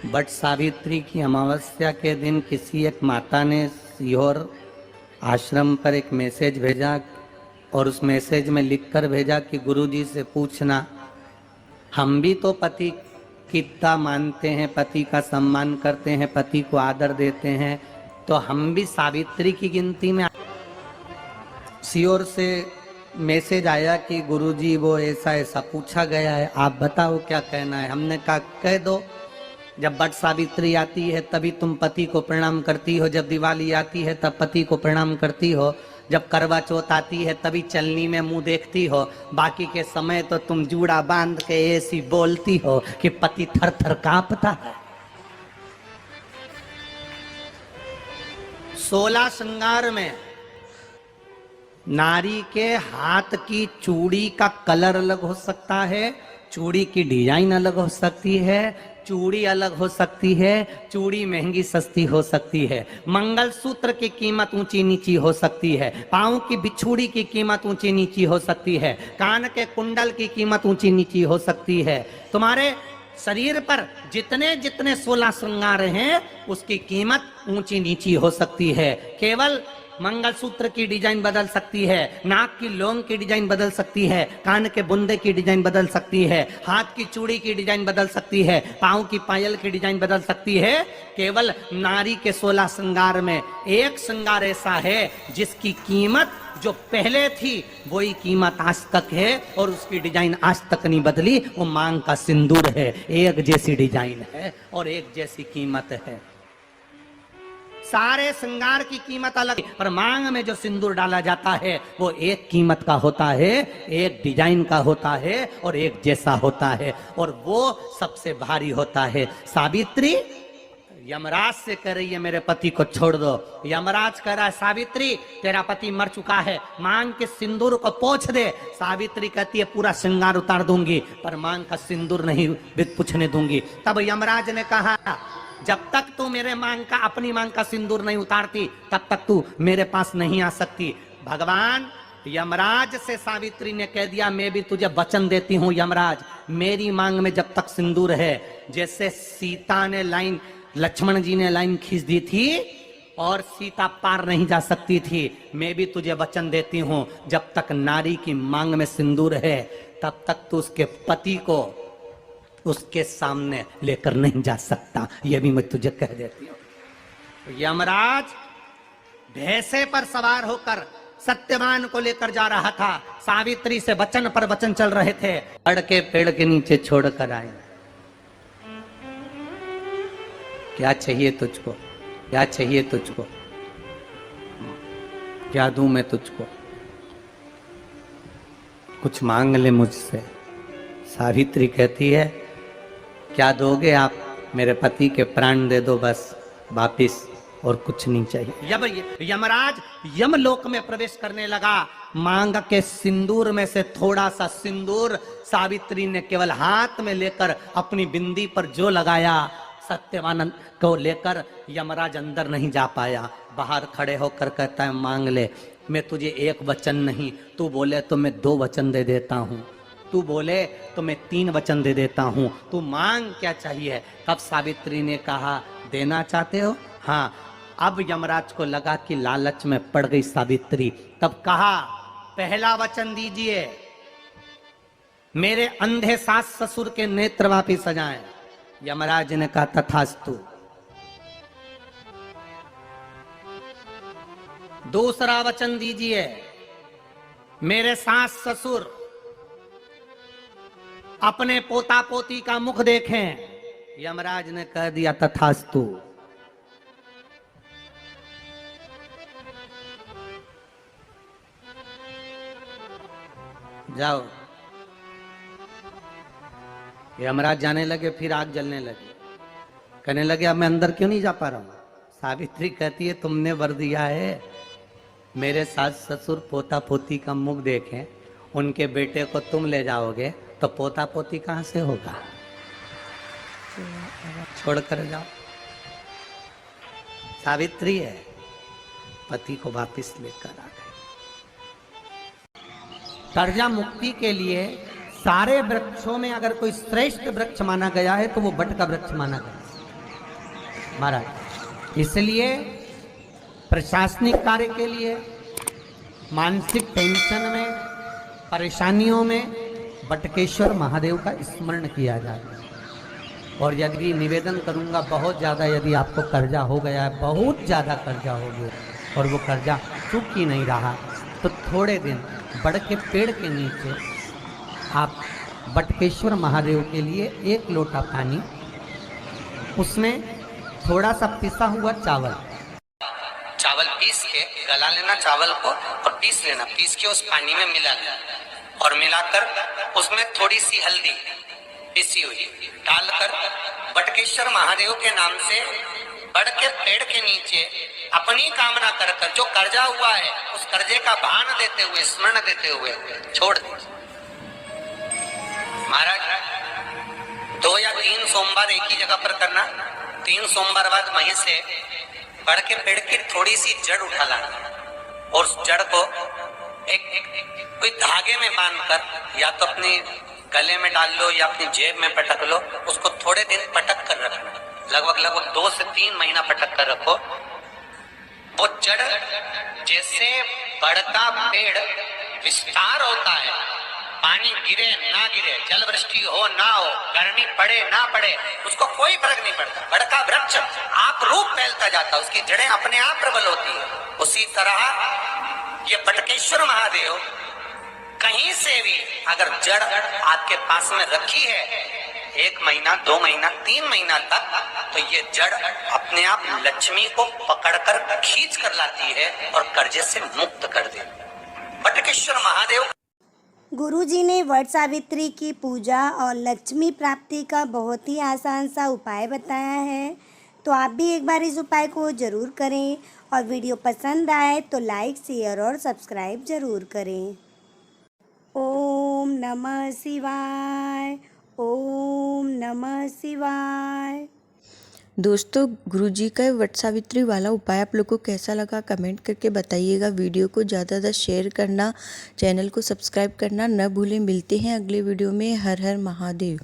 But Savitri की अमावस्या के दिन किसी एक माता ने सीहोर आश्रम पर एक मैसेज भेजा और उस मैसेज में लिखकर भेजा कि गुरुजी से पूछना, हम भी तो पति कितना मानते हैं, पति का सम्मान करते हैं, पति को आदर देते हैं, तो हम भी सावित्री की गिनती में। सीहोर से मैसेज आया कि गुरुजी वो ऐसा ऐसा पूछा गया है, आप बताओ क्या कहना है। हमने कहा कह दो, जब बट सावित्री आती है तभी तुम पति को प्रणाम करती हो, जब दिवाली आती है तब पति को प्रणाम करती हो, जब करवा चौथ आती है तभी चलनी में मुंह देखती हो, बाकी के समय तो तुम जूड़ा बांध के ऐसी बोलती हो कि पति थर थर कांपता है। 16 श्रृंगार में नारी के हाथ की चूड़ी का कलर अलग हो सकता है, चूड़ी की डिजाइन अलग हो सकती है, चूड़ी अलग हो सकती है, चूड़ी महंगी सस्ती हो सकती है, मंगलसूत्र की कीमत ऊंची नीची हो सकती है, पांव की बिछुड़ी की कीमत ऊंची नीची हो सकती है, कान के कुंडल की कीमत ऊंची नीची हो सकती है। तुम्हारे शरीर पर जितने जितने 16 श्रृंगार हैं उसकी कीमत ऊंची नीची हो सकती है। केवल मंगलसूत्र की डिजाइन बदल सकती है, नाक की लौंग की डिजाइन बदल सकती है, कान के बुंदे की डिजाइन बदल सकती है, हाथ की चूड़ी की डिजाइन बदल सकती है, पांव की पायल की डिजाइन बदल सकती है। केवल नारी के 16 श्रृंगार में एक श्रृंगार ऐसा है जिसकी कीमत जो पहले थी वही कीमत आज तक है और उसकी डिजाइन आज तक नहीं बदली। वो मांग का सिंदूर है, एक जैसी डिजाइन है और एक जैसी कीमत है। सारे श्रृंगार की कीमत अलग है, पर मांग में जो सिंदूर डाला जाता है वो एक कीमत का होता है, एक डिजाइन का होता है और एक जैसा होता है, और वो सबसे भारी होता है। सावित्री यमराज से कह रही है मेरे पति को छोड़ दो। यमराज कह रहा है सावित्री तेरा पति मर चुका है, मांग के सिंदूर को पोंछ दे। सावित्री कहती है पूरा श्रृंगार उतार दूंगी पर मांग का सिंदूर नहीं पूछने दूंगी। तब यमराज ने कहा जब तक तू मेरे मांग का अपनी मांग का सिंदूर नहीं उतारती तब तक तू मेरे पास नहीं आ सकती। भगवान यमराज से सावित्री ने कह दिया मैं भी तुझे वचन देती हूँ यमराज, मेरी मांग में जब तक सिंदूर है, जैसे सीता ने लाइन लक्ष्मण जी ने लाइन खींच दी थी और सीता पार नहीं जा सकती थी, मैं भी तुझे वचन देती हूँ जब तक नारी की मांग में सिंदूर है तब तक तू उसके पति को उसके सामने लेकर नहीं जा सकता। यह भी मैं तुझे कह देती हूं। यमराज भैंसे पर सवार होकर सत्यवान को लेकर जा रहा था, सावित्री से वचन पर वचन चल रहे थे। पेड़ के पेड़ के नीचे छोड़कर आए। क्या चाहिए तुझको, क्या चाहिए तुझको, क्या दूं मैं तुझको, कुछ मांग ले मुझसे। सावित्री कहती है क्या दोगे आप, मेरे पति के प्राण दे दो बस वापिस, और कुछ नहीं चाहिए। यमराज यमलोक में प्रवेश करने लगा। मांग के सिंदूर में से थोड़ा सा सिंदूर सावित्री ने केवल हाथ में लेकर अपनी बिंदी पर जो लगाया, सत्यवान को लेकर यमराज अंदर नहीं जा पाया। बाहर खड़े होकर कहता है मांग ले, मैं तुझे एक वचन नहीं, तू बोले तो मैं 2 वचन दे देता हूँ, तू बोले तो मैं 3 वचन दे देता हूं, तू मांग क्या चाहिए। तब सावित्री ने कहा देना चाहते हो, हाँ। अब यमराज को लगा कि लालच में पड़ गई सावित्री। तब कहा पहला वचन दीजिए, मेरे अंधे सास ससुर के नेत्र वापिस आ जाएं। यमराज ने कहा तथास्तु। दूसरा वचन दीजिए, मेरे सास ससुर अपने पोता पोती का मुख देखें। यमराज ने कह दिया तथास्तु। जाओ। यमराज जाने लगे, फिर आग जलने लगी। कहने लगे अब मैं अंदर क्यों नहीं जा पा रहा हूं। सावित्री कहती है तुमने वर दिया है मेरे सास ससुर पोता पोती का मुख देखें, उनके बेटे को तुम ले जाओगे तो पोता पोती कहां से होगा, छोड़ कर जाओ। सावित्री है, पति को वापिस लेकर आ गए। कर्जा मुक्ति के लिए सारे वृक्षों में अगर कोई श्रेष्ठ वृक्ष माना गया है तो वो बट का वृक्ष माना गया। महाराज। इसलिए प्रशासनिक कार्य के लिए, मानसिक टेंशन में, परेशानियों में बटकेश्वर महादेव का स्मरण किया जाए। और यदि निवेदन करूंगा, बहुत ज़्यादा यदि आपको कर्जा हो गया है, बहुत ज़्यादा कर्जा हो गया और वो कर्जा चूक ही नहीं रहा, तो थोड़े दिन बड़ के पेड़ के नीचे आप बटकेश्वर महादेव के लिए 1 लोटा पानी, उसमें थोड़ा सा पिसा हुआ चावल पीस के गला लेना चावल को और पीस लेना, पीस के उस पानी में मिला लेना और मिलाकर उसमें थोड़ी सी हल्दी पिसी हुई डालकर बटकेश्वर महादेव के नाम से बड़ के पेड़ के नीचे अपनी कामना कर कर जो कर्जा हुआ है उस कर्जे का भान देते हुए, स्मरण देते हुए छोड़ दे। महाराज 2 या 3 सोमवार एक ही जगह पर करना। 3 सोमवार बाद वहीं से बड़ के पेड़ की थोड़ी सी जड़ उठा लाना और उस जड़ को एक कोई धागे में बांधकर या तो अपने गले में डाल लो या अपनी जेब में पटक लो, उसको थोड़े दिन पटक कर रखना, लगभग 2 से 3 महीना पटक कर रखो। वो जड़ जैसे बढ़ता पेड़ विस्तार होता है, पानी गिरे ना गिरे, जल वृष्टि हो ना हो, गर्मी पड़े ना पड़े, उसको कोई फर्क नहीं पड़ता। बड़का वृक्ष आप रूप फैलता जाता, उसकी जड़ें अपने आप प्रबल होती है। उसी तरह ये बटकेश्वर महादेव कहीं से भी अगर जड़ आपके पास में रखी है 1 महीना, 2 महीना, 3 महीना तक, तो ये जड़ अपने आप लक्ष्मी को पकड़कर खींच कर लाती है और कर्जे से मुक्त कर देती है। बटकेश्वर महादेव गुरुजी ने वट सावित्री की पूजा और लक्ष्मी प्राप्ति का बहुत ही आसान सा उपाय बताया है, तो आप भी एक बार इस उपाय को ज़रूर करें और वीडियो पसंद आए तो लाइक, शेयर और सब्सक्राइब ज़रूर करें। ओम नमः शिवाय, ओम नमः शिवाय। दोस्तों, गुरुजी का वट सावित्री वाला उपाय आप लोग को कैसा लगा कमेंट करके बताइएगा। वीडियो को ज़्यादा शेयर करना, चैनल को सब्सक्राइब करना न भूलें। मिलते हैं अगले वीडियो में। हर हर महादेव।